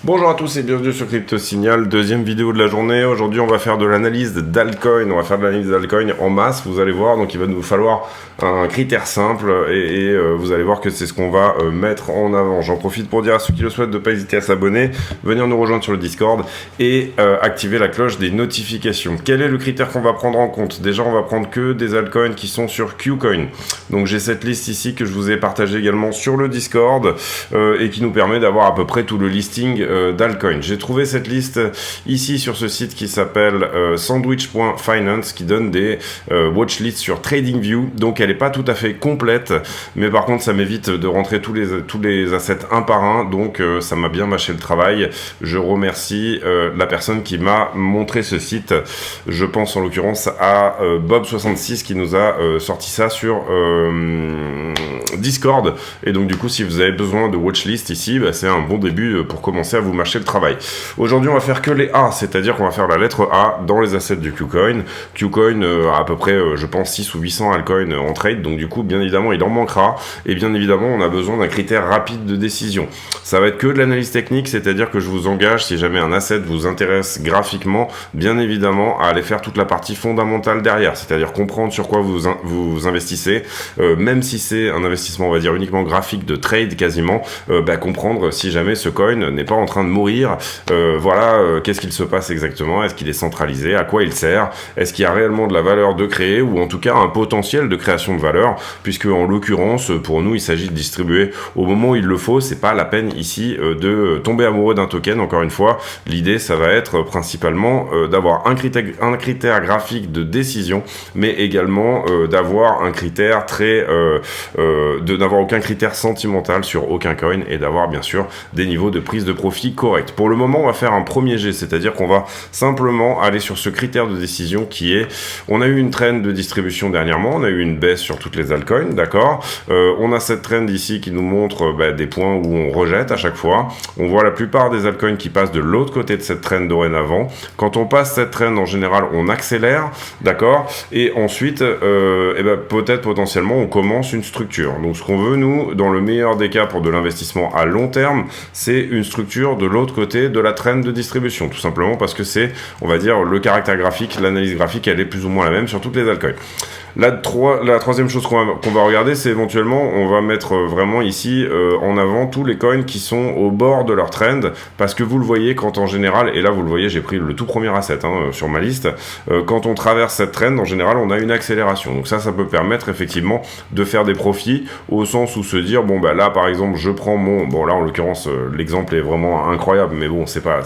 Bonjour à tous et bienvenue sur Crypto Signal, deuxième vidéo de la journée. Aujourd'hui on va faire de l'analyse d'altcoin, on va faire de l'analyse d'altcoin en masse, vous allez voir, donc il va nous falloir un critère simple et vous allez voir que c'est ce qu'on va mettre en avant. J'en profite pour dire à ceux qui le souhaitent de ne pas hésiter à s'abonner, venir nous rejoindre sur le Discord et activer la cloche des notifications. Quel est le critère qu'on va prendre en compte? Déjà on va prendre que des altcoins qui sont sur KuCoin. Donc j'ai cette liste ici que je vous ai partagée également sur le Discord et qui nous permet d'avoir à peu près tout le listing d'altcoin. J'ai trouvé cette liste ici sur ce site qui s'appelle sandwich.finance qui donne des watchlists sur TradingView, donc elle n'est pas tout à fait complète, mais par contre ça m'évite de rentrer tous les assets un par un, donc ça m'a bien mâché le travail. Je remercie la personne qui m'a montré ce site, je pense en l'occurrence à Bob66 qui nous a sorti ça sur Discord, et donc du coup si vous avez besoin de watchlist ici, c'est un bon début pour commencer à vous mâcher le travail. Aujourd'hui on va faire que les A, c'est-à-dire qu'on va faire la lettre A dans les assets du KuCoin. KuCoin a à peu près je pense 6 ou 800 altcoins en trade, donc du coup bien évidemment il en manquera, et bien évidemment on a besoin d'un critère rapide de décision. Ça va être que de l'analyse technique, c'est-à-dire que je vous engage, si jamais un asset vous intéresse graphiquement, bien évidemment à aller faire toute la partie fondamentale derrière, c'est-à-dire comprendre sur quoi vous investissez, même si c'est un investissement on va dire uniquement graphique de trade quasiment, comprendre si jamais ce coin n'est pas en train de mourir, qu'est-ce qu'il se passe exactement, est-ce qu'il est centralisé, à quoi il sert, est-ce qu'il y a réellement de la valeur de créer, ou en tout cas un potentiel de création de valeur, puisque en l'occurrence pour nous il s'agit de distribuer au moment où il le faut. C'est pas la peine ici de tomber amoureux d'un token. Encore une fois, l'idée ça va être principalement d'avoir un critère graphique de décision, mais également d'avoir un critère de n'avoir aucun critère sentimental sur aucun coin, et d'avoir bien sûr des niveaux de prise de profit corrects. Pour le moment on va faire un premier jet, c'est-à-dire qu'on va simplement aller sur ce critère de décision qui est, on a eu une trend de distribution dernièrement, on a eu une baisse sur toutes les altcoins, d'accord, on a cette trend ici qui nous montre des points où on rejette à chaque fois, on voit la plupart des altcoins qui passent de l'autre côté de cette trend dorénavant. Quand on passe cette trend en général on accélère, d'accord, et ensuite peut-être potentiellement on commence une structure. Donc ce qu'on veut nous, dans le meilleur des cas pour de l'investissement à long terme, c'est une structure de l'autre côté de la trend de distribution, tout simplement parce que c'est, on va dire, le caractère graphique, l'analyse graphique, elle est plus ou moins la même sur toutes les altcoins. La troisième chose qu'on va regarder, c'est éventuellement, on va mettre vraiment ici en avant tous les coins qui sont au bord de leur trend, parce que vous le voyez quand en général, et là vous le voyez, j'ai pris le tout premier asset sur ma liste, quand on traverse cette trend, en général on a une accélération. Donc ça peut permettre effectivement de faire des profits, au sens où se dire, là par exemple je prends là en l'occurrence l'exemple est vraiment incroyable, mais bon c'est pas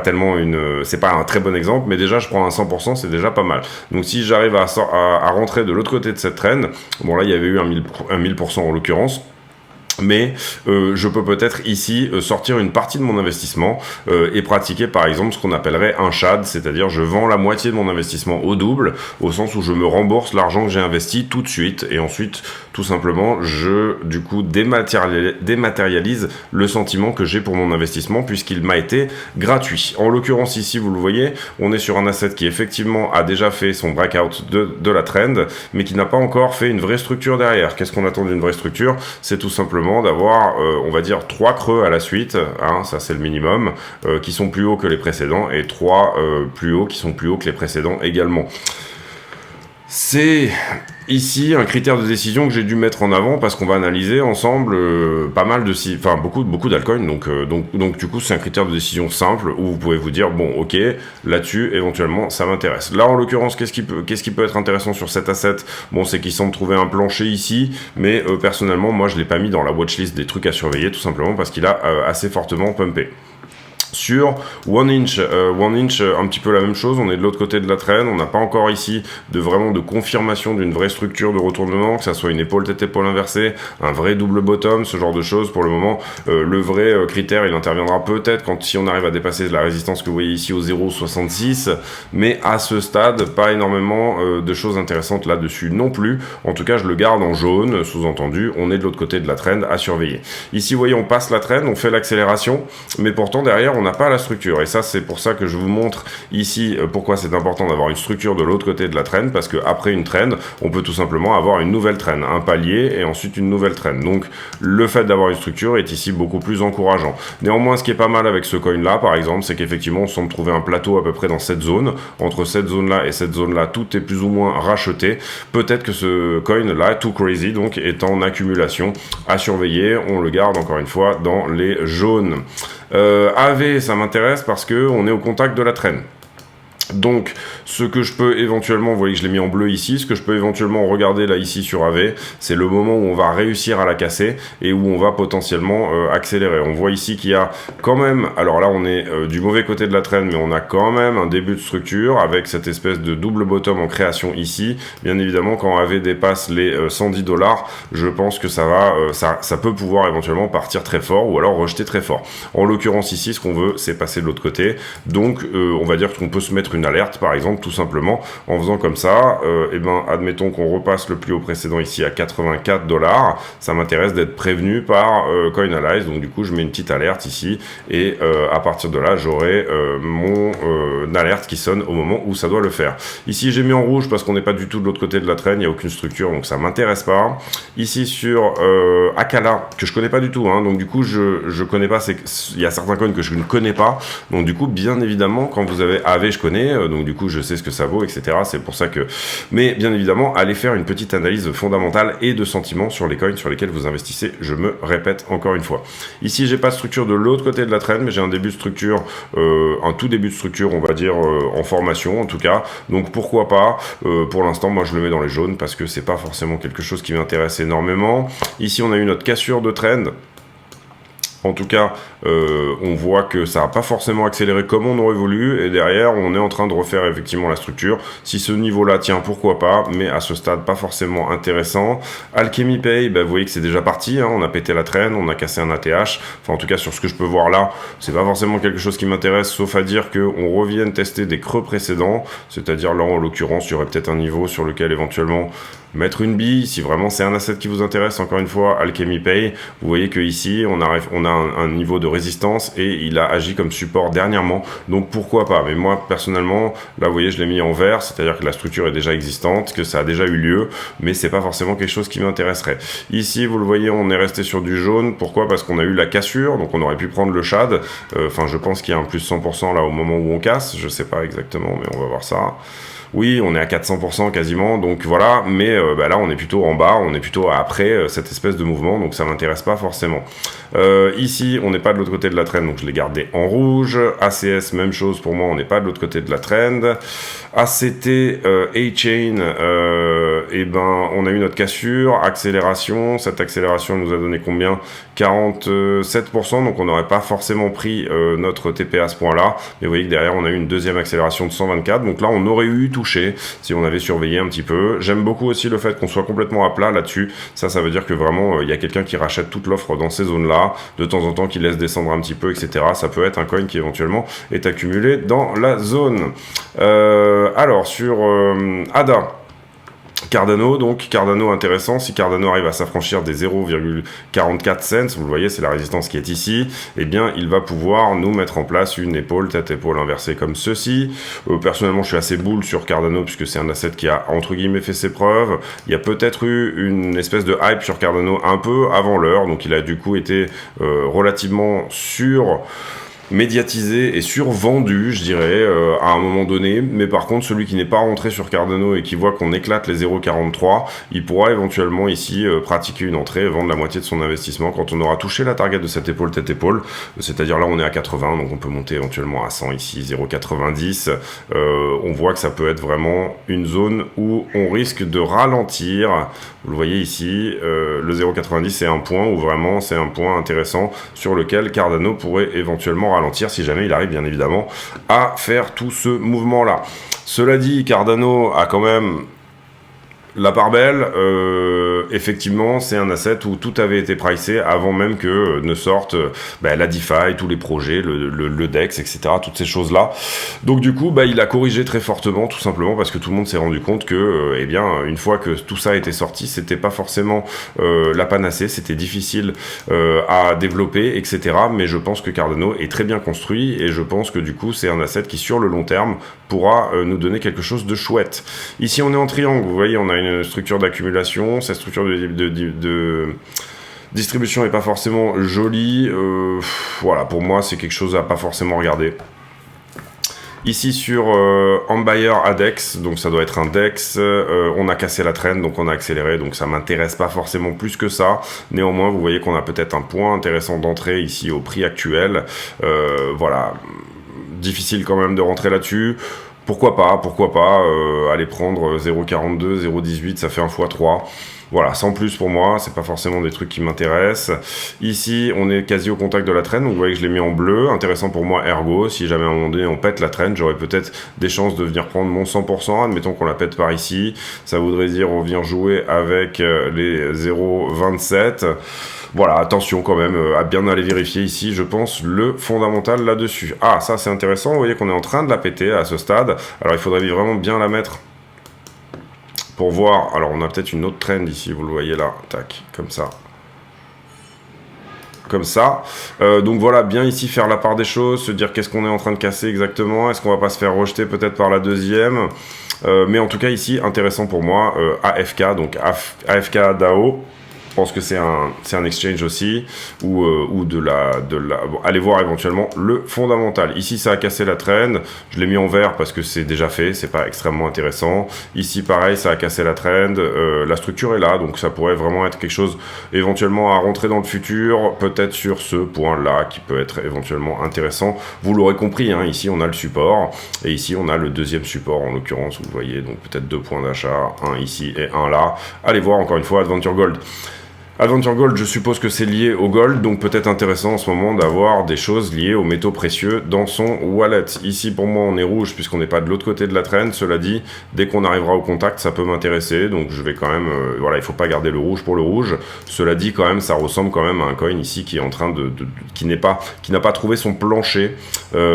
tellement c'est pas un très bon exemple, mais déjà je prends un 100%, c'est déjà pas mal. Donc si j'arrive à rentrer de l'autre côté de cette trend, là il y avait eu un 1000% en l'occurrence, mais je peux peut-être ici sortir une partie de mon investissement et pratiquer par exemple ce qu'on appellerait un SHAD, c'est-à-dire je vends la moitié de mon investissement au double, au sens où je me rembourse l'argent que j'ai investi tout de suite, et ensuite tout simplement je du coup dématérialise le sentiment que j'ai pour mon investissement, puisqu'il m'a été gratuit. En l'occurrence ici vous le voyez, on est sur un asset qui effectivement a déjà fait son breakout de la trend, mais qui n'a pas encore fait une vraie structure derrière. Qu'est-ce qu'on attend d'une vraie structure? C'est tout simplement d'avoir, on va dire, 3 creux à la suite, ça c'est le minimum, qui sont plus hauts que les précédents, et 3 plus hauts qui sont plus hauts que les précédents également. C'est ici un critère de décision que j'ai dû mettre en avant, parce qu'on va analyser ensemble pas mal beaucoup d'altcoins, donc du coup c'est un critère de décision simple où vous pouvez vous dire ok, là-dessus éventuellement ça m'intéresse. Là en l'occurrence qu'est-ce qui peut être intéressant sur cet asset? C'est qu'il semble trouver un plancher ici, mais personnellement moi je l'ai pas mis dans la watchlist des trucs à surveiller, tout simplement parce qu'il a assez fortement pumpé. Sur One Inch, un petit peu la même chose, on est de l'autre côté de la traîne, on n'a pas encore ici vraiment de confirmation d'une vraie structure de retournement, que ça soit une épaule tête épaule inversée, un vrai double bottom, ce genre de choses. Pour le moment, le vrai critère il interviendra peut-être si on arrive à dépasser la résistance que vous voyez ici au 0,66, mais à ce stade pas énormément de choses intéressantes là-dessus non plus. En tout cas je le garde en jaune, sous-entendu on est de l'autre côté de la traîne à surveiller. Ici vous voyez on passe la traîne, on fait l'accélération, mais pourtant derrière on n'a pas la structure. Et ça, c'est pour ça que je vous montre ici pourquoi c'est important d'avoir une structure de l'autre côté de la trend, parce qu'après une trend, on peut tout simplement avoir une nouvelle trend, un palier et ensuite une nouvelle trend. Donc le fait d'avoir une structure est ici beaucoup plus encourageant. Néanmoins, ce qui est pas mal avec ce coin là par exemple, c'est qu'effectivement on semble trouver un plateau à peu près dans cette zone. Entre cette zone là et cette zone là, tout est plus ou moins racheté. Peut-être que ce coin là, Too Crazy, donc est en accumulation à surveiller. On le garde encore une fois dans les jaunes. AV, ça m'intéresse parce que on est au contact de la trend. Donc, ce que je peux éventuellement, vous voyez que je l'ai mis en bleu ici, ce que je peux éventuellement regarder là ici sur AV, c'est le moment où on va réussir à la casser et où on va potentiellement accélérer. On voit ici qu'il y a quand même, alors là on est du mauvais côté de la trend, mais on a quand même un début de structure avec cette espèce de double bottom en création ici. Bien évidemment, quand AV dépasse les 110 $, je pense que ça va, ça peut pouvoir éventuellement partir très fort ou alors rejeter très fort. En l'occurrence ici, ce qu'on veut, c'est passer de l'autre côté. Donc, on va dire qu'on peut se mettre une alerte par exemple tout simplement en faisant comme ça. Et ben admettons qu'on repasse le plus haut précédent ici à 84 $, ça m'intéresse d'être prévenu par Coinalyze, donc du coup je mets une petite alerte ici et à partir de là j'aurai mon alerte qui sonne au moment où ça doit le faire. Ici j'ai mis en rouge parce qu'on n'est pas du tout de l'autre côté de la traîne, il n'y a aucune structure donc ça m'intéresse pas. Ici sur Akala que je connais pas du tout, hein, donc du coup je connais pas, il y a certains coins que je ne connais pas, donc du coup bien évidemment quand vous avez AV je connais, donc du coup je sais ce que ça vaut, etc. C'est pour ça que... Mais bien évidemment, allez faire une petite analyse fondamentale et de sentiments sur les coins sur lesquels vous investissez, je me répète encore une fois. Ici, j'ai pas de structure de l'autre côté de la trend, mais j'ai un début de structure, un tout début de structure, on va dire, en formation en tout cas. Donc pourquoi pas, pour l'instant, moi je le mets dans les jaunes parce que c'est pas forcément quelque chose qui m'intéresse énormément. Ici, on a eu notre cassure de trend. En tout cas, on voit que ça n'a pas forcément accéléré comme on aurait voulu, et derrière, on est en train de refaire effectivement la structure. Si ce niveau-là tient, pourquoi pas, mais à ce stade, pas forcément intéressant. Alchemy Pay, vous voyez que c'est déjà parti, hein, on a pété la traîne, on a cassé un ATH. Enfin, en tout cas, sur ce que je peux voir là, c'est pas forcément quelque chose qui m'intéresse, sauf à dire qu'on revienne tester des creux précédents, c'est-à-dire là, en l'occurrence, il y aurait peut-être un niveau sur lequel éventuellement mettre une bille, si vraiment c'est un asset qui vous intéresse, encore une fois, Alchemy Pay, vous voyez que ici on a un niveau de résistance et il a agi comme support dernièrement, donc pourquoi pas. Mais moi personnellement, là vous voyez je l'ai mis en vert, c'est-à-dire que la structure est déjà existante, que ça a déjà eu lieu, mais c'est pas forcément quelque chose qui m'intéresserait. Ici vous le voyez, on est resté sur du jaune, pourquoi? Parce qu'on a eu la cassure, donc on aurait pu prendre le shad, enfin je pense qu'il y a un plus 100% là au moment où on casse, je sais pas exactement, mais on va voir ça. Oui, on est à 400% quasiment, donc voilà, mais là on est plutôt en bas, on est plutôt après cette espèce de mouvement, donc ça m'intéresse pas forcément. Ici, on n'est pas de l'autre côté de la trend, donc je l'ai gardé en rouge. ACS, même chose pour moi, on n'est pas de l'autre côté de la trend. ACT, A-Chain, on a eu notre cassure, accélération, cette accélération nous a donné combien? 47%, donc on n'aurait pas forcément pris notre TP à ce point-là, mais vous voyez que derrière on a eu une deuxième accélération de 124, donc là on aurait eu touché si on avait surveillé un petit peu. J'aime beaucoup aussi le fait qu'on soit complètement à plat là-dessus, ça veut dire que vraiment il y a quelqu'un qui rachète toute l'offre dans ces zones-là, de temps en temps qui laisse descendre un petit peu, etc. Ça peut être un coin qui éventuellement est accumulé dans la zone. Alors sur ADA, Cardano, donc Cardano intéressant, si Cardano arrive à s'affranchir des 0,44 cents, vous le voyez c'est la résistance qui est ici, eh bien il va pouvoir nous mettre en place une épaule, tête-épaule inversée comme ceci. Personnellement je suis assez bull sur Cardano puisque c'est un asset qui a entre guillemets fait ses preuves. Il y a peut-être eu une espèce de hype sur Cardano un peu avant l'heure, donc il a du coup été relativement médiatisé et survendu, je dirais, à un moment donné, mais par contre celui qui n'est pas rentré sur Cardano et qui voit qu'on éclate les 0,43, il pourra éventuellement ici pratiquer une entrée et vendre la moitié de son investissement quand on aura touché la target de cette épaule tête-épaule, c'est-à-dire là on est à 80, donc on peut monter éventuellement à 100 ici, 0,90, on voit que ça peut être vraiment une zone où on risque de ralentir, vous le voyez ici, le 0,90 c'est un point où vraiment c'est un point intéressant sur lequel Cardano pourrait éventuellement ralentir si jamais il arrive bien évidemment à faire tout ce mouvement là. Cela dit, Cardano a quand même la part belle, effectivement, c'est un asset où tout avait été pricé avant même que ne sortent la DeFi, tous les projets, le DEX, etc., toutes ces choses-là. Donc du coup, il a corrigé très fortement, tout simplement parce que tout le monde s'est rendu compte que, une fois que tout ça a été sorti, c'était pas forcément la panacée, c'était difficile à développer, etc. Mais je pense que Cardano est très bien construit et je pense que du coup, c'est un asset qui, sur le long terme, pourra nous donner quelque chose de chouette. Ici, on est en triangle, vous voyez, on a une structure d'accumulation, cette structure de distribution est pas forcément jolie, voilà, pour moi, c'est quelque chose à pas forcément regarder. Ici sur Empire Adex, donc ça doit être un DEX, on a cassé la trend, donc on a accéléré, donc ça m'intéresse pas forcément plus que ça. Néanmoins, vous voyez qu'on a peut-être un point intéressant d'entrée ici au prix actuel. Voilà, difficile quand même de rentrer là-dessus. Pourquoi pas aller prendre 0,42, 0,18, ça fait 1 x 3. Voilà, sans plus pour moi, c'est pas forcément des trucs qui m'intéressent. Ici, on est quasi au contact de la traîne, donc vous voyez que je l'ai mis en bleu. Intéressant pour moi, ergo, si jamais à un moment donné on pète la traîne, j'aurais peut-être des chances de venir prendre mon 100%, admettons qu'on la pète par ici. Ça voudrait dire on vient jouer avec les 0,27. Voilà, attention quand même à bien aller vérifier ici, je pense, le fondamental là-dessus. Ah, ça c'est intéressant, vous voyez qu'on est en train de la péter à ce stade. Alors il faudrait vraiment bien la mettre pour voir. Alors on a peut-être une autre trend ici, vous le voyez là, tac, comme ça. Comme ça, donc voilà, bien ici faire la part des choses, se dire qu'est-ce qu'on est en train de casser exactement, est-ce qu'on va pas se faire rejeter peut-être par la deuxième, mais en tout cas ici, intéressant pour moi, AFK, donc AFK DAO. Je pense que c'est un exchange aussi, ou de la bon, allez voir éventuellement le fondamental. Ici, ça a cassé la trend. Je l'ai mis en vert parce que c'est déjà fait, c'est pas extrêmement intéressant. Ici, pareil, ça a cassé la trend. La structure est là, donc ça pourrait vraiment être quelque chose éventuellement à rentrer dans le futur, peut-être sur ce point-là qui peut être éventuellement intéressant. Vous l'aurez compris, hein, ici on a le support, et ici on a le deuxième support en l'occurrence, vous voyez, donc peut-être 2 points d'achat, un ici et un là. Allez voir encore une fois Adventure Gold. Adventure Gold, je suppose que c'est lié au gold, donc peut-être intéressant en ce moment d'avoir des choses liées aux métaux précieux dans son wallet. Ici, pour moi, on est rouge puisqu'on n'est pas de l'autre côté de la traîne. Cela dit, dès qu'on arrivera au contact, ça peut m'intéresser, donc je vais quand même... voilà, il ne faut pas garder le rouge pour le rouge. Cela dit, quand même, ça ressemble quand même à un coin ici qui est en train qui n'a pas trouvé son plancher,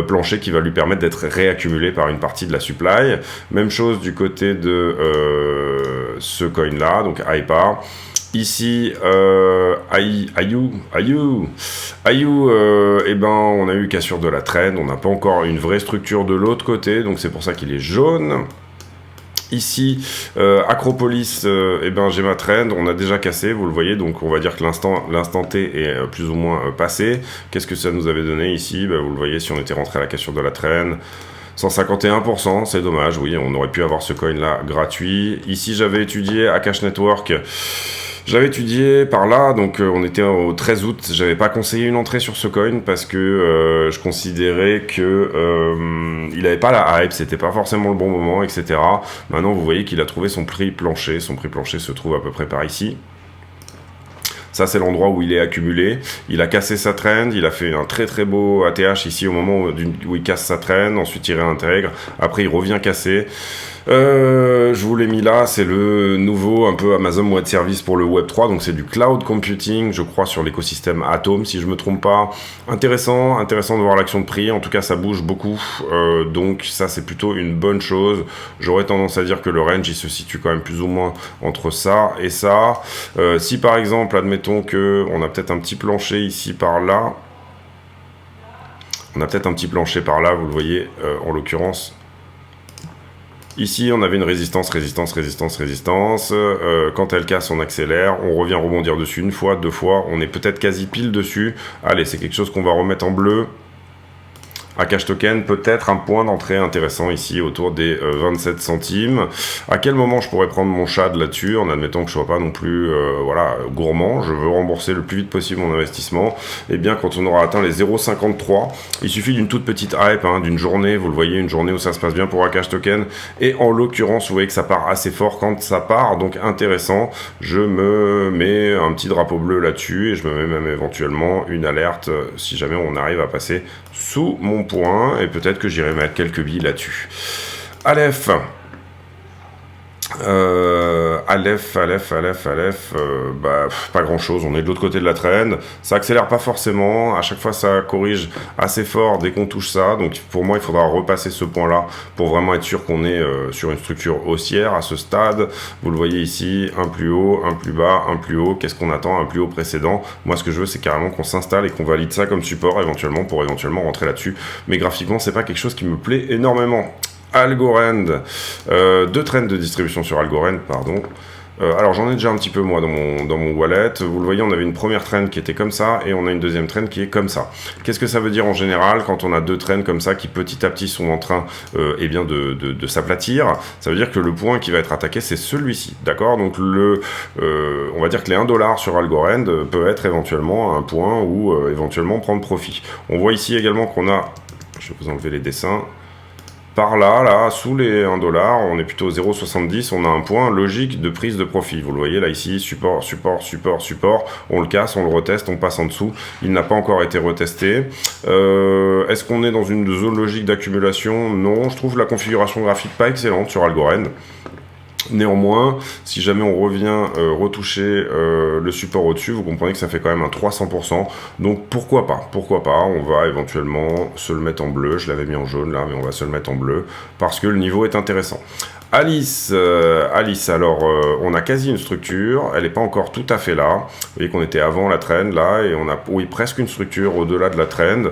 plancher qui va lui permettre d'être réaccumulé par une partie de la supply. Même chose du côté de ce coin-là, donc AIPA. Ici, Ayu, on a eu cassure de la traîne, on n'a pas encore une vraie structure de l'autre côté, donc c'est pour ça qu'il est jaune. Ici, Acropolis, j'ai ma trend, on a déjà cassé, vous le voyez, donc on va dire que l'instant T est plus ou moins passé. Qu'est-ce que ça nous avait donné ici? Vous le voyez, si on était rentré à la cassure de la traîne, 151%, c'est dommage, oui, on aurait pu avoir ce coin là gratuit. Ici, j'avais étudié Akash Network. J'avais étudié par là, donc on était au 13 août, j'avais pas conseillé une entrée sur ce coin parce que je considérais que il avait pas la hype, c'était pas forcément le bon moment, etc. Maintenant vous voyez qu'il a trouvé son prix plancher se trouve à peu près par ici. Ça, c'est l'endroit où il est accumulé. Il a cassé sa trend. Il a fait un très très beau ATH ici au moment où il casse sa trend. Ensuite, il réintègre. Après, il revient casser. Je vous l'ai mis là, c'est le nouveau un peu Amazon Web Service pour le Web 3, donc c'est du cloud computing, je crois, sur l'écosystème Atom, si je me trompe pas. Intéressant de voir l'action de prix, en tout cas ça bouge beaucoup, donc ça c'est plutôt une bonne chose. J'aurais tendance à dire que le range il se situe quand même plus ou moins entre ça et ça. Si par exemple, admettons que on a peut-être un petit plancher ici par là, vous le voyez en l'occurrence. Ici, on avait une résistance. Quand elle casse, on accélère. On revient rebondir dessus une fois, 2 fois. On est peut-être quasi pile dessus. Allez, c'est quelque chose qu'on va remettre en bleu. Akash Token, peut-être un point d'entrée intéressant ici, autour des 27 centimes. À quel moment je pourrais prendre mon shad là-dessus, en admettant que je ne sois pas non plus gourmand, je veux rembourser le plus vite possible mon investissement. Et bien, quand on aura atteint les 0,53, il suffit d'une toute petite hype, d'une journée, vous le voyez, une journée où ça se passe bien pour Akash Token. Et en l'occurrence, vous voyez que ça part assez fort quand ça part, donc intéressant. Je me mets un petit drapeau bleu là-dessus, et je me mets même éventuellement une alerte si jamais on arrive à passer sous mon point, et peut-être que j'irai mettre quelques billes là-dessus. Aleph, Aleph, pas grand chose, on est de l'autre côté de la trend, ça accélère pas forcément, à chaque fois ça corrige assez fort dès qu'on touche ça, donc pour moi il faudra repasser ce point là pour vraiment être sûr qu'on est sur une structure haussière à ce stade. Vous le voyez ici, un plus haut, un plus bas, un plus haut, qu'est-ce qu'on attend, un plus haut précédent. Moi ce que je veux c'est carrément qu'on s'installe et qu'on valide ça comme support éventuellement pour éventuellement rentrer là-dessus, mais graphiquement c'est pas quelque chose qui me plaît énormément. Algorand, deux trends de distribution sur Algorand, pardon. Alors j'en ai déjà un petit peu moi dans mon wallet. Vous le voyez, on avait une première trend qui était comme ça et on a une deuxième trend qui est comme ça. Qu'est-ce que ça veut dire en général quand on a deux trends comme ça qui petit à petit sont en train eh bien de s'aplatir? Ça veut dire que le point qui va être attaqué c'est celui-ci, d'accord? Donc on va dire que les 1$ sur Algorand peut être éventuellement un point où éventuellement prendre profit. On voit ici également qu'on a, je vais vous enlever les dessins. Par là, sous les 1$, on est plutôt 0,70, on a un point logique de prise de profit. Vous le voyez là ici, support, on le casse, on le reteste, on passe en dessous. Il n'a pas encore été retesté. Est-ce qu'on est dans une zone logique d'accumulation? Non, je trouve la configuration graphique pas excellente sur Algorand. Néanmoins, si jamais on revient retoucher le support au-dessus, vous comprenez que ça fait quand même un 300%. Donc pourquoi pas, on va éventuellement se le mettre en bleu. Je l'avais mis en jaune là, mais on va se le mettre en bleu parce que le niveau est intéressant. Alice, alors on a quasi une structure, elle n'est pas encore tout à fait là. Vous voyez qu'on était avant la trend là et on a presque une structure au-delà de la trend.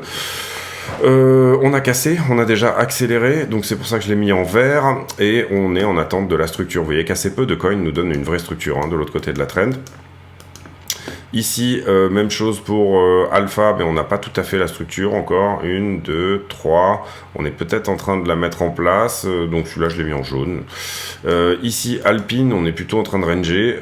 On a cassé, on a déjà accéléré, donc c'est pour ça que je l'ai mis en vert, et on est en attente de la structure. Vous voyez qu'assez peu de coins nous donnent une vraie structure de l'autre côté de la trend. Ici, même chose pour Alpha, mais on n'a pas tout à fait la structure encore. 1, 2, 3. On est peut-être en train de la mettre en place. Donc celui-là, je l'ai mis en jaune. Ici, Alpine, on est plutôt en train de ranger.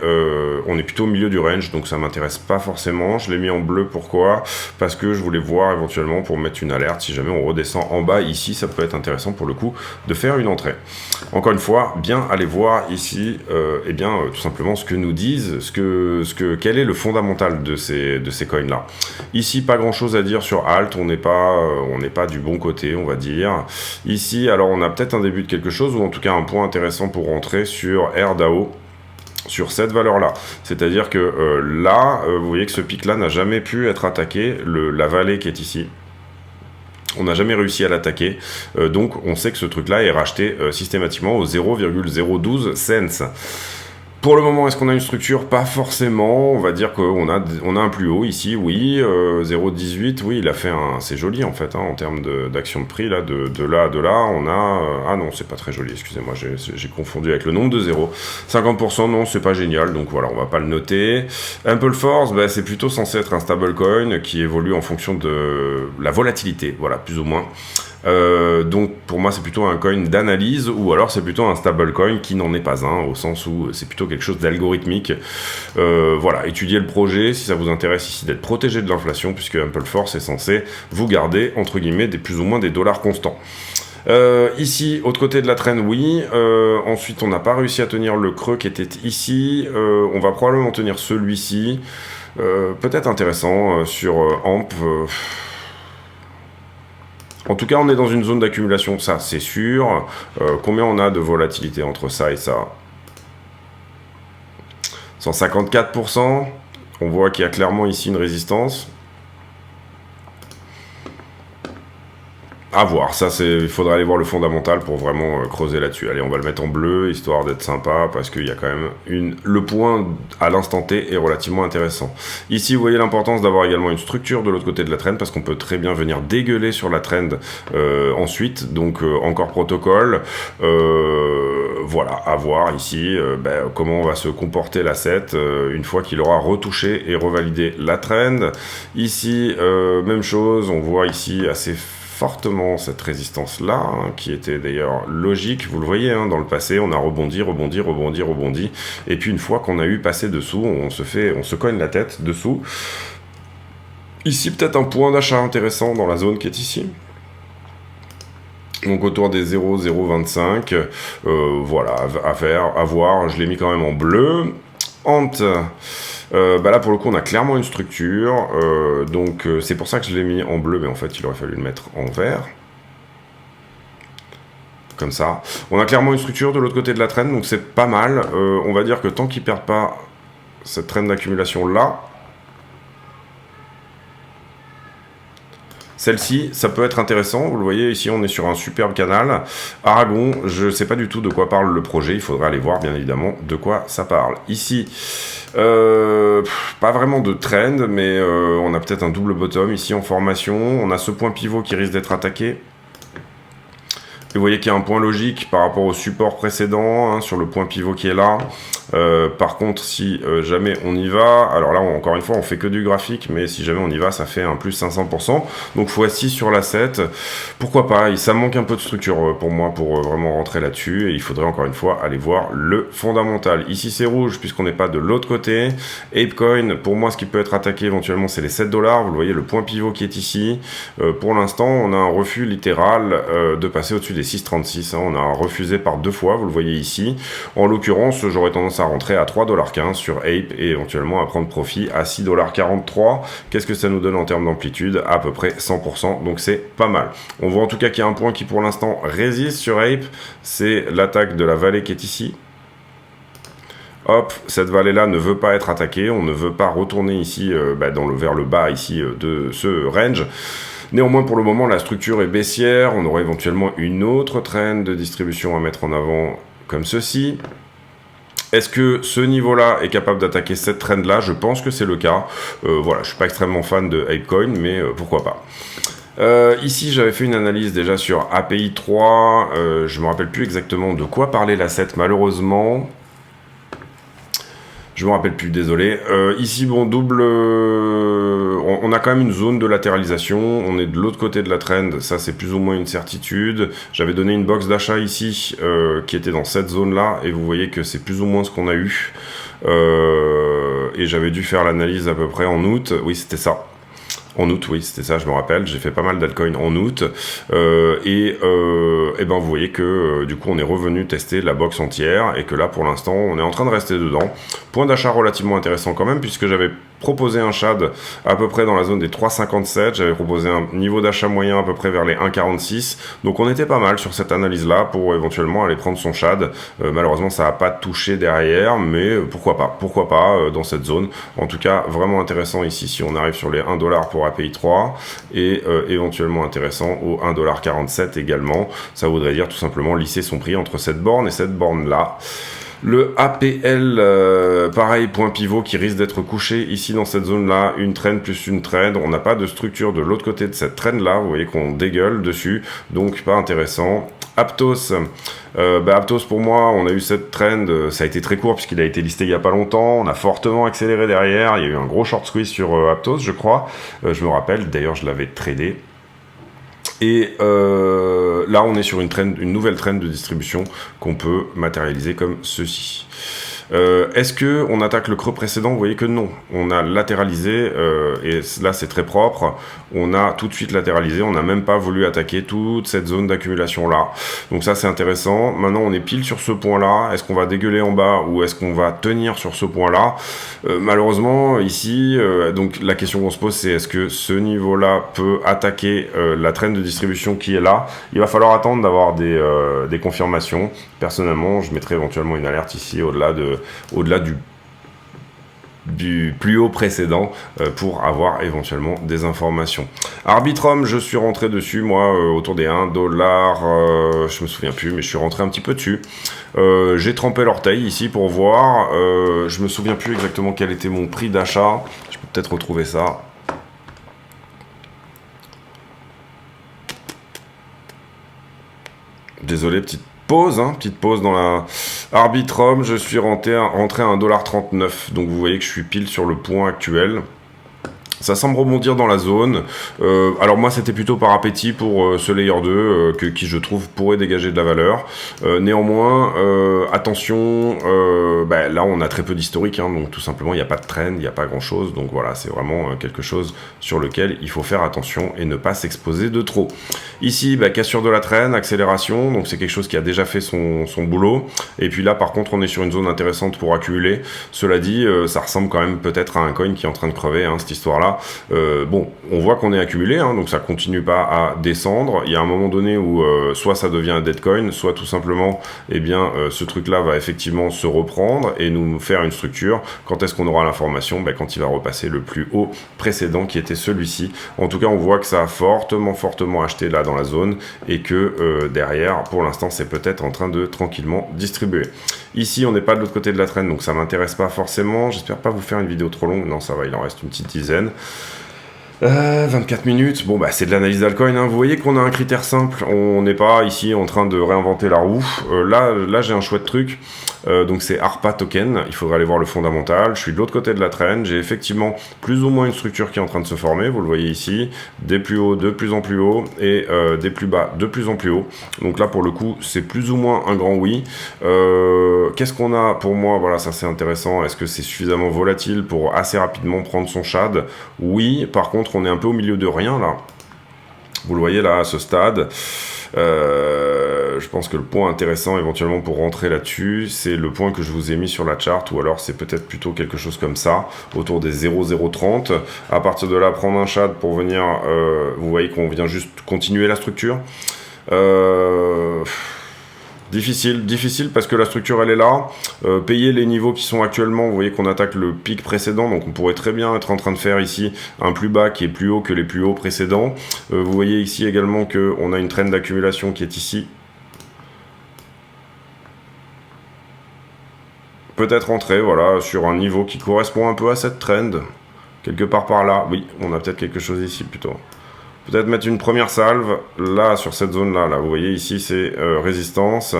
On est plutôt au milieu du range, donc ça m'intéresse pas forcément. Je l'ai mis en bleu, pourquoi? Parce que je voulais voir éventuellement pour mettre une alerte. Si jamais on redescend en bas ici, ça peut être intéressant pour le coup de faire une entrée. Encore une fois, bien aller voir ici, tout simplement ce que nous disent, quel est le fondamental de ces coins là. Ici pas grand chose à dire sur Alt, on n'est pas du bon côté, on va dire. Ici alors on a peut-être un début de quelque chose, ou en tout cas un point intéressant pour rentrer sur RDAO, sur cette valeur là, c'est à dire que vous voyez que ce pic là n'a jamais pu être attaqué, la vallée qui est ici, on n'a jamais réussi à l'attaquer, donc on sait que ce truc là est racheté systématiquement au 0,012 cents. Pour le moment, est-ce qu'on a une structure? Pas forcément. On va dire qu'on a un plus haut ici, oui. 0,18, oui, il a fait c'est joli en fait, en termes d'action de prix, là, de là à là, on a... ah non, c'est pas très joli, excusez-moi, j'ai confondu avec le nombre de zéros. 50%, non, c'est pas génial, donc voilà, on va pas le noter. Ampleforce, c'est plutôt censé être un stablecoin qui évolue en fonction de la volatilité, voilà, plus ou moins. Donc pour moi c'est plutôt un coin d'analyse, ou alors c'est plutôt un stablecoin qui n'en est pas un, au sens où c'est plutôt quelque chose d'algorithmique. Voilà, étudiez le projet si ça vous intéresse ici d'être protégé de l'inflation, puisque Ampleforce est censé vous garder entre guillemets plus ou moins des dollars constants. Ici, autre côté de la traîne, oui. Ensuite, on n'a pas réussi à tenir le creux qui était ici. On va probablement tenir celui-ci. Peut-être intéressant sur AMP. En tout cas, on est dans une zone d'accumulation, ça c'est sûr. Combien on a de volatilité entre ça et ça? 154%. On voit qu'il y a clairement ici une résistance. À voir, ça il faudra aller voir le fondamental pour vraiment creuser là-dessus. Allez, on va le mettre en bleu, histoire d'être sympa, parce qu'il y a quand même le point à l'instant T est relativement intéressant. Ici, vous voyez l'importance d'avoir également une structure de l'autre côté de la trend, parce qu'on peut très bien venir dégueuler sur la trend ensuite, donc encore protocole. Voilà, à voir ici comment on va se comporter l'asset une fois qu'il aura retouché et revalidé la trend. Ici, même chose, on voit ici assez fortement cette résistance-là, qui était d'ailleurs logique, vous le voyez, dans le passé, on a rebondi, et puis une fois qu'on a eu passé dessous, on se cogne la tête dessous. Ici, peut-être un point d'achat intéressant dans la zone qui est ici. Donc autour des 0,025, voilà, à voir, je l'ai mis quand même en bleu. Ant, là pour le coup on a clairement une structure, donc c'est pour ça que je l'ai mis en bleu, mais en fait il aurait fallu le mettre en vert. comme ça. On a clairement une structure de l'autre côté de la trend, donc c'est pas mal. On va dire que tant qu'ils perdent pas cette trend d'accumulation là, celle-ci, ça peut être intéressant. Vous le voyez, ici, on est sur un superbe canal. Aragon, je ne sais pas du tout de quoi parle le projet. Il faudra aller voir, bien évidemment, de quoi ça parle. Ici, pas vraiment de trend, mais on a peut-être un double bottom ici en formation. On a ce point pivot qui risque d'être attaqué. Et vous voyez qu'il y a un point logique par rapport au support précédent, hein, sur le point pivot qui est là. Par contre, si jamais on y va, alors là, encore une fois, on fait que du graphique, mais si jamais on y va, ça fait un plus 500%. Donc x6 sur la 7, pourquoi pas, ça manque un peu de structure pour moi pour vraiment rentrer là-dessus, et il faudrait encore une fois aller voir le fondamental. Ici, c'est rouge, puisqu'on n'est pas de l'autre côté. Apecoin, pour moi, ce qui peut être attaqué éventuellement, c'est les 7 $. Vous le voyez, le point pivot qui est ici. Pour l'instant, on a un refus littéral de passer au-dessus des 6,36. Hein. On a refusé par 2 fois, vous le voyez ici. En l'occurrence, j'aurais tendance à rentrer à 3,15 $ sur Ape et éventuellement à prendre profit à 6,43 $. Qu'est-ce que ça nous donne en termes d'amplitude? À peu près 100%, donc c'est pas mal. On voit en tout cas qu'il y a un point qui pour l'instant résiste sur Ape, c'est l'attaque de la vallée qui est ici. Hop, cette vallée-là ne veut pas être attaquée, on ne veut pas retourner ici vers le bas ici de ce range. Néanmoins, pour le moment, la structure est baissière, on aurait éventuellement une autre trend de distribution à mettre en avant comme ceci. Est-ce que ce niveau-là est capable d'attaquer cette trend-là? Je pense que c'est le cas. Voilà, je suis pas extrêmement fan de Apecoin, mais pourquoi pas. Ici, j'avais fait une analyse déjà sur API 3. Je me rappelle plus exactement de quoi parlait la 7, malheureusement. Je me rappelle plus, désolé. Ici, bon, double... on a quand même une zone de latéralisation. On est de l'autre côté de la trend. Ça, c'est plus ou moins une certitude. J'avais donné une box d'achat ici qui était dans cette zone-là. Et vous voyez que c'est plus ou moins ce qu'on a eu. Et j'avais dû faire l'analyse à peu près en août. Oui, c'était ça. En août, oui, c'était ça, je me rappelle. J'ai fait pas mal d'altcoins en août. Et ben, vous voyez que du coup, on est revenu tester la box entière. Et que là, pour l'instant, on est en train de rester dedans. Point d'achat relativement intéressant quand même, puisque j'avais proposé un shad à peu près dans la zone des 3,57. J'avais proposé un niveau d'achat moyen à peu près vers les 1,46. Donc on était pas mal sur cette analyse-là pour éventuellement aller prendre son shad. Malheureusement, ça n'a pas touché derrière, mais pourquoi pas dans cette zone. En tout cas, vraiment intéressant ici si on arrive sur les 1 $ pour API 3 et éventuellement intéressant au 1,47 $ également. Ça voudrait dire tout simplement lisser son prix entre cette borne et cette borne-là. Le APL, pareil, point pivot qui risque d'être couché ici dans cette zone-là, une trend plus une trend. On n'a pas de structure de l'autre côté de cette trend-là, vous voyez qu'on dégueule dessus, donc pas intéressant. Aptos, Aptos pour moi, on a eu cette trend, ça a été très court puisqu'il a été listé il n'y a pas longtemps, on a fortement accéléré derrière, il y a eu un gros short squeeze sur Aptos, je crois, je me rappelle, d'ailleurs je l'avais tradé. Et là, on est sur une nouvelle trend de distribution qu'on peut matérialiser comme ceci. Est-ce que on attaque le creux précédent? Vous voyez que non. On a latéralisé, et là c'est très propre. On a tout de suite latéralisé. On n'a même pas voulu attaquer toute cette zone d'accumulation là. Donc ça c'est intéressant. Maintenant on est pile sur ce point là. Est-ce qu'on va dégueuler en bas ou est-ce qu'on va tenir sur ce point là? Malheureusement ici, donc la question qu'on se pose c'est est-ce que ce niveau là peut attaquer la trend de distribution qui est là? Il va falloir attendre d'avoir des confirmations. Personnellement, je mettrai éventuellement une alerte ici au-delà du plus haut précédent pour avoir éventuellement des informations. Arbitrum, je suis rentré dessus, moi, autour des 1 $, je me souviens plus, mais je suis rentré un petit peu dessus. J'ai trempé l'orteil ici pour voir, je me souviens plus exactement quel était mon prix d'achat, je peux peut-être retrouver ça. Désolé, petite pause dans la Arbitrum, je suis rentré à 1,39 $, donc vous voyez que je suis pile sur le point actuel. Ça semble rebondir dans la zone. Alors moi, c'était plutôt par appétit pour ce layer 2 qui, je trouve, pourrait dégager de la valeur. Néanmoins, attention, là, on a très peu d'historique. Hein, donc tout simplement, il n'y a pas de trend, il n'y a pas grand-chose. Donc voilà, c'est vraiment quelque chose sur lequel il faut faire attention et ne pas s'exposer de trop. Ici, cassure de la trend, accélération. Donc c'est quelque chose qui a déjà fait son boulot. Et puis là, par contre, on est sur une zone intéressante pour accumuler. Cela dit, ça ressemble quand même peut-être à un coin qui est en train de crever, hein, cette histoire-là. là. Bon, on voit qu'on est accumulé, hein, donc ça continue pas à descendre. Il y a un moment donné où soit ça devient un dead coin, soit tout simplement, eh bien, ce truc-là va effectivement se reprendre et nous faire une structure. Quand est-ce qu'on aura l'information? Ben, quand il va repasser le plus haut précédent qui était celui-ci. En tout cas, on voit que ça a fortement acheté là dans la zone et que derrière, pour l'instant, c'est peut-être en train de tranquillement distribuer. Ici, on n'est pas de l'autre côté de la traîne, donc ça m'intéresse pas forcément. J'espère pas vous faire une vidéo trop longue. Non, ça va, il en reste une petite dizaine. 24 minutes, bon bah c'est de l'analyse d'altcoin, hein. Vous voyez qu'on a un critère simple, on n'est pas ici en train de réinventer la roue. Là j'ai un chouette truc, donc c'est ARPA token, il faudra aller voir le fondamental. Je suis de l'autre côté de la traîne, j'ai effectivement plus ou moins une structure qui est en train de se former, vous le voyez ici, des plus hauts de plus en plus haut et des plus bas de plus en plus haut. Donc là pour le coup c'est plus ou moins un grand oui. Qu'est-ce qu'on a pour moi? Voilà, ça c'est intéressant. Est-ce que c'est suffisamment volatile pour assez rapidement prendre son shad? Oui, par contre on est un peu au milieu de rien là. Vous le voyez là à ce stade. Je pense que le point intéressant éventuellement pour rentrer là-dessus, c'est le point que je vous ai mis sur la charte, ou alors c'est peut-être plutôt quelque chose comme ça, autour des 0,030. À partir de là, prendre un shad pour venir, vous voyez qu'on vient juste continuer la structure. Difficile parce que la structure elle est là. Payer les niveaux qui sont actuellement, vous voyez qu'on attaque le pic précédent, donc on pourrait très bien être en train de faire ici un plus bas qui est plus haut que les plus hauts précédents. Vous voyez ici également qu'on a une trend d'accumulation qui est ici. Peut-être entrer, voilà, sur un niveau qui correspond un peu à cette trend. Quelque part par là, oui, on a peut-être quelque chose ici plutôt. Peut-être mettre une première salve, là, sur cette zone-là. Là, vous voyez, ici, c'est résistance.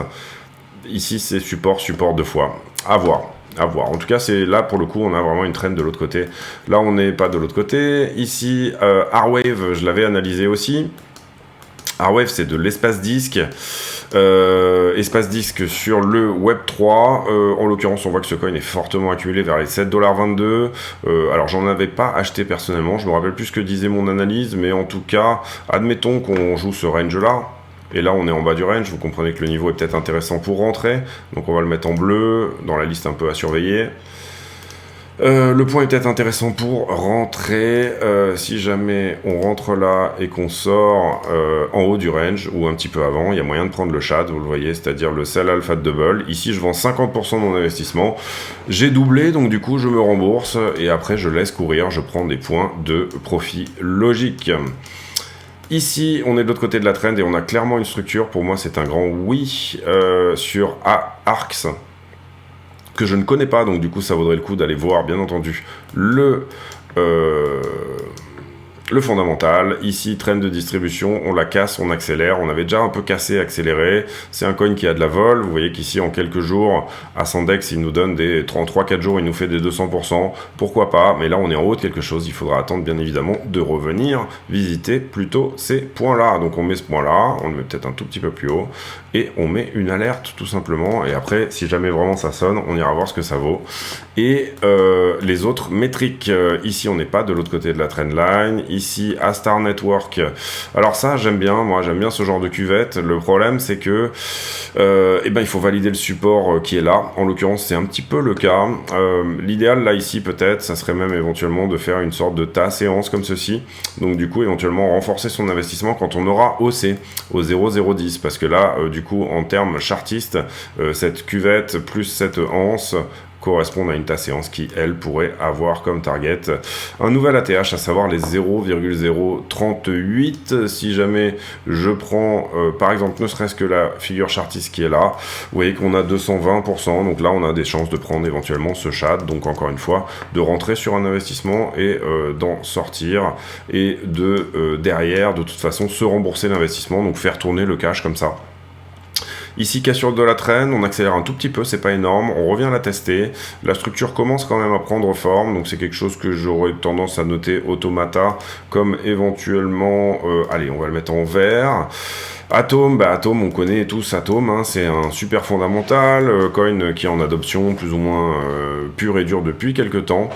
Ici, c'est support 2 fois. À voir. En tout cas, c'est là, pour le coup, on a vraiment une trend de l'autre côté. Là, on n'est pas de l'autre côté. Ici, R-Wave, je l'avais analysé aussi. R-Wave, c'est de l'espace disque. Espace disque sur le Web3. En l'occurrence, on voit que ce coin est fortement accumulé vers les 7,22 $. Alors, j'en avais pas acheté personnellement. Je me rappelle plus ce que disait mon analyse, mais en tout cas, admettons qu'on joue ce range-là. Et là, on est en bas du range. Vous comprenez que le niveau est peut-être intéressant pour rentrer. Donc, on va le mettre en bleu dans la liste un peu à surveiller. Le point est peut-être intéressant pour rentrer si jamais on rentre là et qu'on sort en haut du range ou un petit peu avant, il y a moyen de prendre le shad, vous le voyez, c'est-à-dire le sell alpha double. Ici je vends 50% de mon investissement, j'ai doublé donc du coup je me rembourse et après je laisse courir, je prends des points de profit logique. Ici, on est de l'autre côté de la trend et on a clairement une structure, pour moi c'est un grand oui sur ARX, que je ne connais pas, donc du coup ça vaudrait le coup d'aller voir bien entendu le fondamental. Ici, trend de distribution, on la casse, on accélère, on avait déjà un peu cassé, accéléré, c'est un coin qui a de la vol, vous voyez qu'ici en quelques jours, à Sandex, il nous donne des 3-4 jours, il nous fait des 200%, pourquoi pas, mais là on est en haut de quelque chose, il faudra attendre bien évidemment de revenir visiter plutôt ces points-là. Donc on met ce point-là, on le met peut-être un tout petit peu plus haut, et on met une alerte tout simplement, et après, si jamais vraiment ça sonne, on ira voir ce que ça vaut. Et les autres métriques, ici on n'est pas de l'autre côté de la trendline, ici Astar Network, alors ça j'aime bien, moi j'aime bien ce genre de cuvette. Le problème c'est que il faut valider le support qui est là, en l'occurrence c'est un petit peu le cas. L'idéal là ici peut-être ça serait même éventuellement de faire une sorte de tas séance comme ceci, donc du coup éventuellement renforcer son investissement quand on aura haussé au 0,010, parce que là du coup en termes chartistes, cette cuvette plus cette anse correspondent à une séance qui, elle, pourrait avoir comme target un nouvel ATH, à savoir les 0,038. Si jamais je prends, par exemple, ne serait-ce que la figure chartiste qui est là, vous voyez qu'on a 220%, donc là, on a des chances de prendre éventuellement ce shad, donc encore une fois, de rentrer sur un investissement et d'en sortir, et de, derrière, de toute façon, se rembourser l'investissement, donc faire tourner le cash comme ça. Ici, cassure de la traîne, on accélère un tout petit peu, c'est pas énorme, on revient la tester. La structure commence quand même à prendre forme, donc c'est quelque chose que j'aurais tendance à noter automata, comme éventuellement, allez, on va le mettre en vert. Atom, Atom, on connaît tous Atom, hein, c'est un super fondamental, coin qui est en adoption plus ou moins pure et dure depuis quelques temps.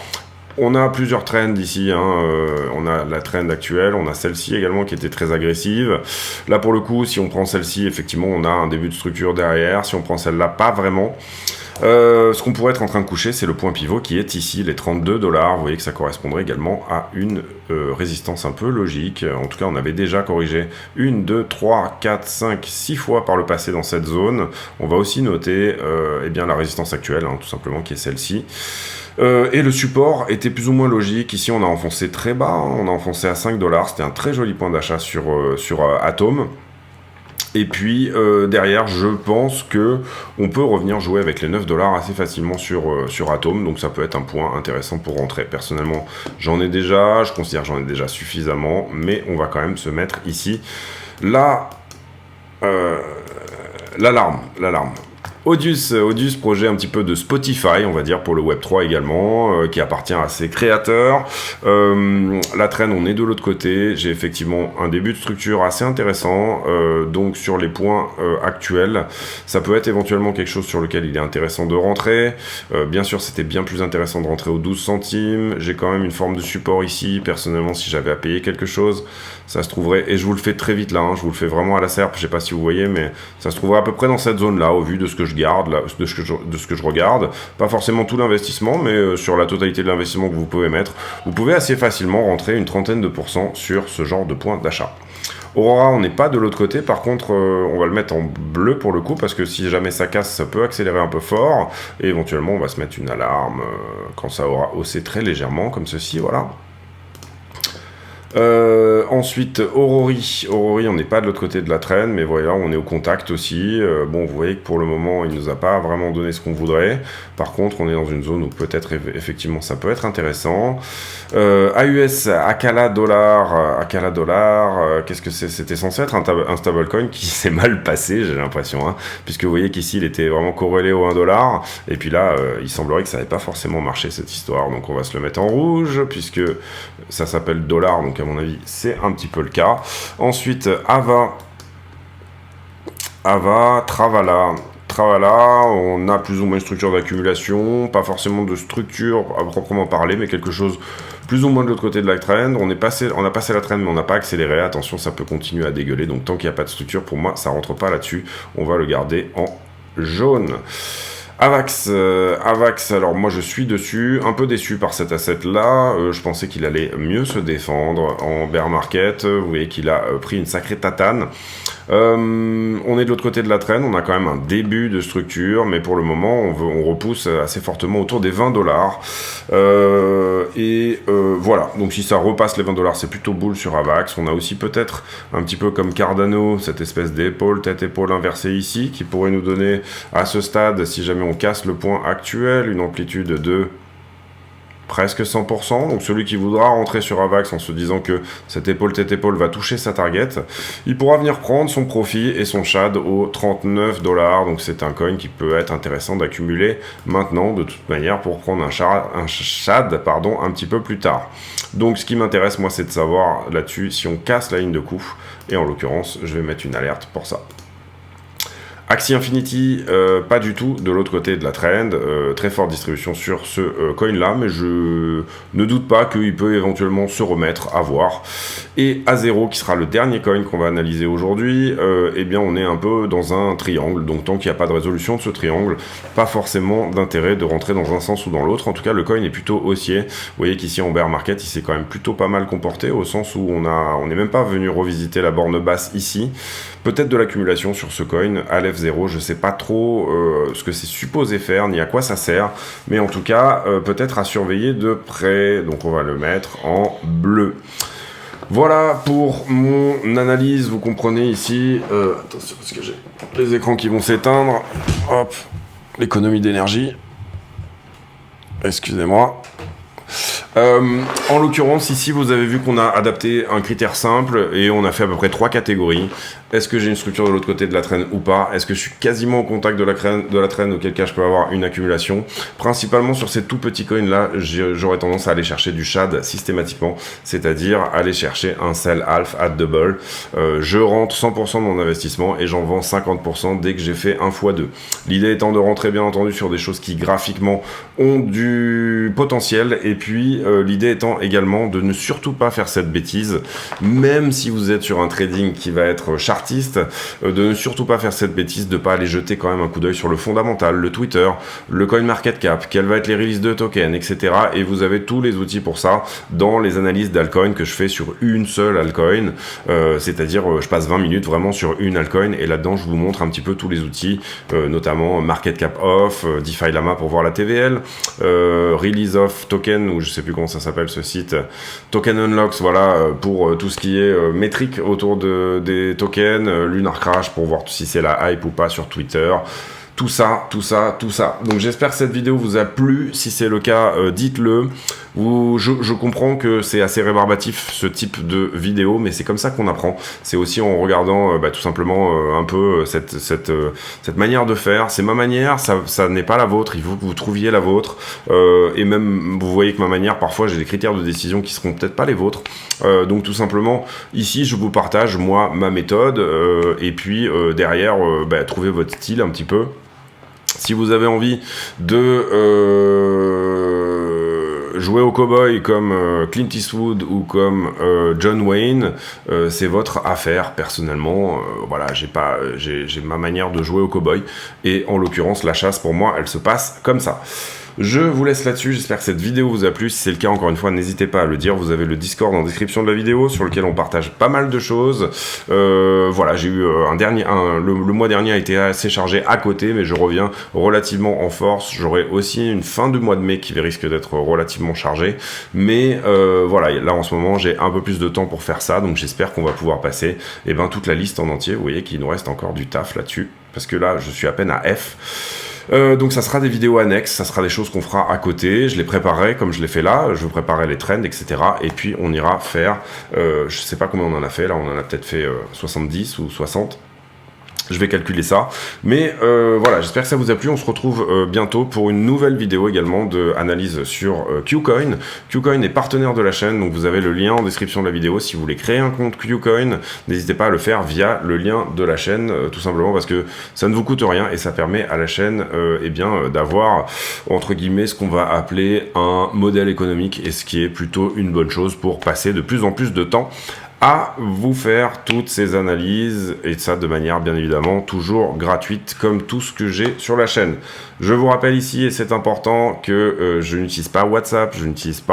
On a plusieurs trends ici, on a la trend actuelle, on a celle-ci également qui était très agressive. Là pour le coup, si on prend celle-ci, effectivement on a un début de structure derrière, si on prend celle-là, pas vraiment. Ce qu'on pourrait être en train de coucher, c'est le point pivot qui est ici, les 32 $. Vous voyez que ça correspondrait également à une résistance un peu logique. En tout cas, on avait déjà corrigé 1, 2, 3, 4, 5, 6 fois par le passé dans cette zone. On va aussi noter eh bien, la résistance actuelle, tout simplement, qui est celle-ci. Et le support était plus ou moins logique. Ici, on a enfoncé très bas, on a enfoncé à 5 $. C'était un très joli point d'achat sur Atom. Et puis derrière, je pense que on peut revenir jouer avec les 9 $ assez facilement sur Atom, donc ça peut être un point intéressant pour rentrer. Personnellement, j'en ai déjà, je considère que j'en ai déjà suffisamment, mais on va quand même se mettre ici l'alarme. Audius, projet un petit peu de Spotify, on va dire, pour le Web3 également, qui appartient à ses créateurs. La traîne, on est de l'autre côté. J'ai effectivement un début de structure assez intéressant. Donc sur les points actuels, ça peut être éventuellement quelque chose sur lequel il est intéressant de rentrer. Bien sûr, c'était bien plus intéressant de rentrer aux 12 centimes. J'ai quand même une forme de support ici. Personnellement, si j'avais à payer quelque chose, ça se trouverait, et je vous le fais très vite là, je vous le fais vraiment à la serpe, je sais pas si vous voyez, mais ça se trouverait à peu près dans cette zone là, au vu de ce que je garde, là, de ce que je regarde, pas forcément tout l'investissement, mais sur la totalité de l'investissement que vous pouvez mettre, vous pouvez assez facilement rentrer une trentaine de % sur ce genre de point d'achat. Aurora, on n'est pas de l'autre côté, par contre on va le mettre en bleu pour le coup, parce que si jamais ça casse, ça peut accélérer un peu fort, et éventuellement on va se mettre une alarme quand ça aura haussé très légèrement, comme ceci, voilà. Ensuite, Aurori, on n'est pas de l'autre côté de la traîne, mais voilà, on est au contact aussi. Bon, vous voyez que pour le moment, il nous a pas vraiment donné ce qu'on voudrait. Par contre, on est dans une zone où peut-être effectivement ça peut être intéressant. AUS, Akala dollar, qu'est-ce que c'est? C'était censé être un stablecoin qui s'est mal passé, j'ai l'impression, puisque vous voyez qu'ici il était vraiment corrélé au 1 $, et puis là, il semblerait que ça n'avait pas forcément marché cette histoire, donc on va se le mettre en rouge, puisque ça s'appelle dollar, donc à mon avis c'est un petit peu le cas. Ensuite Ava, Travala, on a plus ou moins une structure d'accumulation, pas forcément de structure à proprement parler, mais quelque chose plus ou moins de l'autre côté de la trend. On a passé la trend, mais on n'a pas accéléré. Attention, ça peut continuer à dégueuler, donc tant qu'il n'y a pas de structure, pour moi ça rentre pas là-dessus, on va le garder en jaune. Avax, alors moi je suis dessus, un peu déçu par cet asset là, je pensais qu'il allait mieux se défendre en bear market, vous voyez qu'il a pris une sacrée tatane. On est de l'autre côté de la traîne, on a quand même un début de structure, mais pour le moment on repousse assez fortement autour des 20 $, voilà, donc si ça repasse les 20 $, c'est plutôt boule sur Avax. On a aussi peut-être un petit peu comme Cardano, cette espèce d'épaule, tête-épaule inversée ici, qui pourrait nous donner à ce stade, si jamais on casse le point actuel, une amplitude de presque 100%, donc celui qui voudra rentrer sur Avax en se disant que cette épaule tête-épaule va toucher sa target, il pourra venir prendre son profit et son shad aux 39 $, donc c'est un coin qui peut être intéressant d'accumuler maintenant de toute manière pour prendre un shad un petit peu plus tard. Donc ce qui m'intéresse moi c'est de savoir là-dessus si on casse la ligne de coup, et en l'occurrence je vais mettre une alerte pour ça. Axie Infinity, pas du tout de l'autre côté de la trend, très forte distribution sur ce coin là, mais je ne doute pas qu'il peut éventuellement se remettre, à voir. Et A0 qui sera le dernier coin qu'on va analyser aujourd'hui, eh bien on est un peu dans un triangle, donc tant qu'il n'y a pas de résolution de ce triangle, pas forcément d'intérêt de rentrer dans un sens ou dans l'autre. En tout cas le coin est plutôt haussier, vous voyez qu'ici en bear market il s'est quand même plutôt pas mal comporté, au sens où on n'est même pas venu revisiter la borne basse ici. Peut-être de l'accumulation sur ce coin, Aleph0, je sais pas trop ce que c'est supposé faire, ni à quoi ça sert, mais en tout cas, peut-être à surveiller de près, donc on va le mettre en bleu. Voilà pour mon analyse, vous comprenez ici, attention parce que j'ai les écrans qui vont s'éteindre, hop, l'économie d'énergie, excusez-moi. En l'occurrence ici vous avez vu qu'on a adapté un critère simple et on a fait à peu près 3 catégories. Est-ce que j'ai une structure de l'autre côté de la traîne ou pas? Est-ce que je suis quasiment au contact de la traîne, auquel cas je peux avoir une accumulation? Principalement sur ces tout petits coins là, j'aurais tendance à aller chercher du shad systématiquement, c'est-à-dire aller chercher un sell half at double. Je rentre 100% de mon investissement et j'en vends 50% dès que j'ai fait 1 x 2. L'idée étant de rentrer bien entendu sur des choses qui graphiquement ont du potentiel, et puis l'idée étant également de ne surtout pas faire cette bêtise, même si vous êtes sur un trading qui va être chartiste, de ne surtout pas faire cette bêtise, de pas aller jeter quand même un coup d'œil sur le fondamental, le Twitter, le CoinMarketCap, quelles vont être les releases de tokens, etc. Et vous avez tous les outils pour ça dans les analyses d'altcoin que je fais sur une seule altcoin, c'est-à-dire je passe 20 minutes vraiment sur une altcoin, et là-dedans je vous montre un petit peu tous les outils, notamment MarketCap Off, DeFi Lama pour voir la TVL, Release of Token, ou je sais plus comment ça s'appelle ce site, Token Unlocks, voilà, pour tout ce qui est métrique autour des tokens, Lunar Crash pour voir si c'est la hype ou pas sur Twitter. Tout ça. Donc j'espère que cette vidéo vous a plu. Si c'est le cas, dites-le. Je comprends que c'est assez rébarbatif ce type de vidéo, mais c'est comme ça qu'on apprend. C'est aussi en regardant tout simplement un peu cette manière de faire. C'est ma manière, ça n'est pas la vôtre. Il faut que vous trouviez la vôtre. Et même, vous voyez que ma manière, parfois j'ai des critères de décision qui seront peut-être pas les vôtres. Donc tout simplement, ici je vous partage moi ma méthode, et puis derrière, trouvez votre style un petit peu. Si vous avez envie de jouer au cowboy comme Clint Eastwood ou comme John Wayne, c'est votre affaire. Personnellement, voilà, j'ai ma manière de jouer au cowboy, et en l'occurrence la chasse pour moi elle se passe comme ça. Je vous laisse là-dessus, j'espère que cette vidéo vous a plu. Si c'est le cas, encore une fois, n'hésitez pas à le dire. Vous avez le Discord en description de la vidéo, sur lequel on partage pas mal de choses. Voilà, j'ai eu le mois dernier a été assez chargé à côté, mais je reviens relativement en force. J'aurai aussi une fin du mois de mai qui risque d'être relativement chargée. Mais voilà, là en ce moment, j'ai un peu plus de temps pour faire ça, donc j'espère qu'on va pouvoir passer toute la liste en entier. Vous voyez qu'il nous reste encore du taf là-dessus, parce que là, je suis à peine à F. Donc ça sera des vidéos annexes, ça sera des choses qu'on fera à côté, je les préparerai comme je l'ai fait là, je vous préparerai les trends, etc. Et puis on ira faire, je sais pas combien on en a fait, là on en a peut-être fait 70 ou 60. Je vais calculer ça, mais voilà, j'espère que ça vous a plu. On se retrouve bientôt pour une nouvelle vidéo également d'analyse sur KuCoin. KuCoin est partenaire de la chaîne, donc vous avez le lien en description de la vidéo. Si vous voulez créer un compte KuCoin, n'hésitez pas à le faire via le lien de la chaîne, tout simplement parce que ça ne vous coûte rien et ça permet à la chaîne d'avoir, entre guillemets, ce qu'on va appeler un modèle économique, et ce qui est plutôt une bonne chose pour passer de plus en plus de temps à vous faire toutes ces analyses, et ça de manière bien évidemment toujours gratuite, comme tout ce que j'ai sur la chaîne. Je vous rappelle ici, et c'est important, que je n'utilise pas WhatsApp, je n'utilise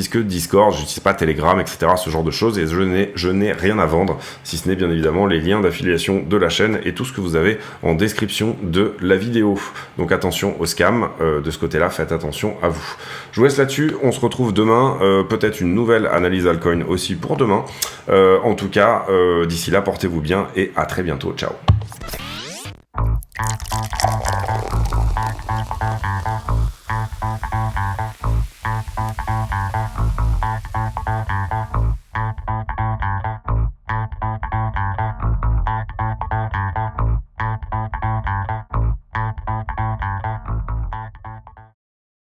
que Discord, je n'utilise pas Telegram, etc., ce genre de choses, et je n'ai rien à vendre, si ce n'est bien évidemment les liens d'affiliation de la chaîne et tout ce que vous avez en description de la vidéo. Donc attention aux scams, de ce côté-là, faites attention à vous. Je vous laisse là-dessus, on se retrouve demain, peut-être une nouvelle analyse altcoin aussi pour demain. En tout cas, d'ici là, portez-vous bien et à très bientôt. Ciao.